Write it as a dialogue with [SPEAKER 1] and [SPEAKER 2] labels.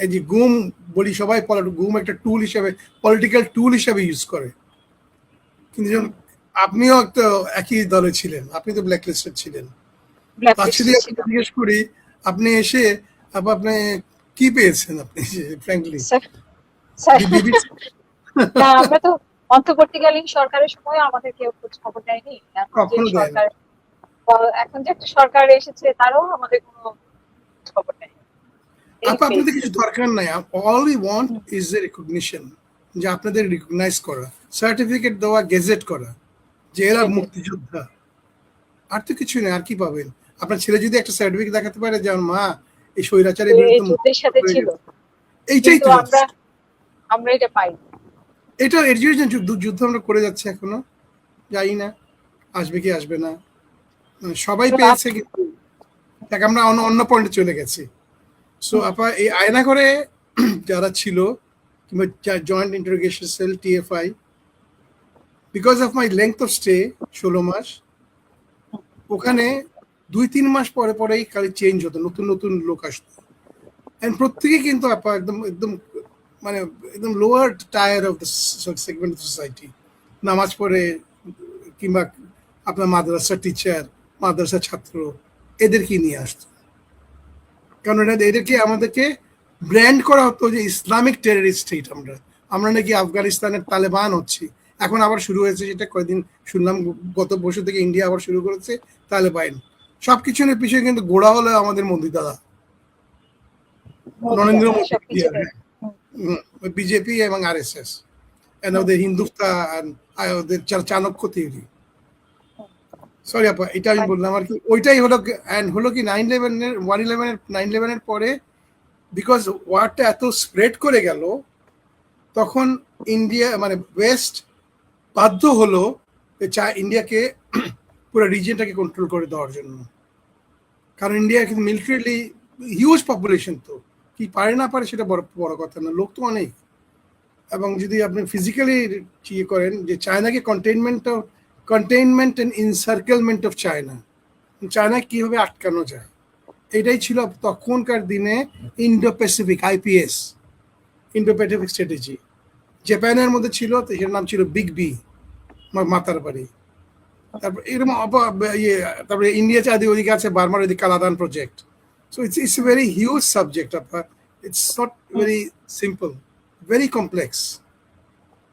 [SPEAKER 1] এই যে গুম বলি সবাই, গুম একটা টুল হিসেবে, পলিটিক্যাল টুল হিসেবে ইউজ করে। কিন্তু আপনিও একটা একই দলে ছিলেন, আপনি তো ব্ল্যাক লিস্টেড ছিলেন। তার সাথে জিজ্ঞেস করি, আপনি এসে আপনি কি পেয়েছেন আপনি ফ্র্যাঙ্কলি?
[SPEAKER 2] না, আমরা তো অন্তর্বর্তীকালীন সরকারের সময় আমাদের কেউ খোঁজ খবর নেয়নি।
[SPEAKER 1] কখনো দেয় না।
[SPEAKER 2] এখন যে একটা সরকার এসেছে তারও আমাদের কোনো খবর নেই।
[SPEAKER 1] আপনাদের কিছু দরকার নাই, all we want is a recognition, যে আপনাদের রিকগনাইজ করা, সার্টিফিকেট দেওয়া, গেজেট করা যে এরা মুক্তিযোদ্ধা, আর তো কিছু নেই। আর কি পাবেন? আপনার ছেলে যদি একটা সার্টিফিকেট দেখাতে পারে যে আমার মা এই স্বৈরাচারের
[SPEAKER 2] যুদ্ধের সাথে ছিল,
[SPEAKER 1] এইটাই তো
[SPEAKER 2] আমরা এটা পাই।
[SPEAKER 1] এটা এর জন্য যুদ্ধ আমরা করে যাচ্ছি এখনো, যাই না আসবে কি আসবে না, সবাই পেয়েছে, কিন্তু আমরা অন্য পয়েন্টে চলে গেছি। সো আপা এই আয়না করে যারা ছিল, কিংবা joint interrogation sell TFI, because of my length of stay 16 মাস, ওখানে 2-3 মাস পরে পরেই খালি চেঞ্জ হতো, নতুন নতুন লোক আসতো। এন্ড প্রত্যেকে কিন্তু আপা একদম একদম মানে একদম lower tyre of the segment of society, নামাজ পড়ে কিংবা আপনার মাদ্রাসা টিচার, মাদ্রাসা ছাত্র, এদেরকে নিয়ে আসতো। কারণ এদেরকে আমাদেরকে ব্র্যান্ড করা হতো যে ইসলামিক টেররিস্ট স্টেট। আমরা নাকি আফগানিস্তানের তালেবান হচ্ছি। এখন আবার শুরু হয়েছে, যেটা কয়েকদিন শুনলাম, গত বছর থেকে ইন্ডিয়া আবার শুরু করেছে তালেবান। সবকিছুর পিছনে কিন্তু গোড়া হলো আমাদের মোদি দাদা, নরেন্দ্র মোদী, বিজেপি এবং RSS, ওদের হিন্দুস্তান, ওদের চাণক্য থিওরি। সরি আপা, এটা আমি বললাম আর কি। ওইটাই হলো, অ্যান্ড হলো কি 9/11 পরে, বিকজ ওয়ারটা এত স্প্রেড করে গেল, তখন ইন্ডিয়া মানে ওয়েস্ট বাধ্য হলো ইন্ডিয়াকে পুরো রিজিয়নটাকে কন্ট্রোল করে দেওয়ার জন্য। কারণ ইন্ডিয়া কিন্তু মিলিটারিলি হিউজ পপুলেশন, তো কি পারে না পারে সেটা বড় কথা না, লোক তো অনেক। এবং যদি আপনি ফিজিক্যালি ইয়ে করেন যে চায়নাকে কন্টেইনমেন্ট অ্যান্ড ইনসার্কেলমেন্ট অফ চায়না কিভাবে আটকানো যায়, এটাই ছিল তখনকার দিনে Indo Pacific IPS, Indo Pacific strategy. জাপানের মধ্যে ছিল, তো এর নাম ছিল বিগ বি, মাতার বাড়ি। তারপর এরকম তারপরে ইন্ডিয়া চাঁদি ওদিকে আছে, বার্মার ওদিকে Kaladan project. So it's a very huge subject আপা, it's not very simple, very complex.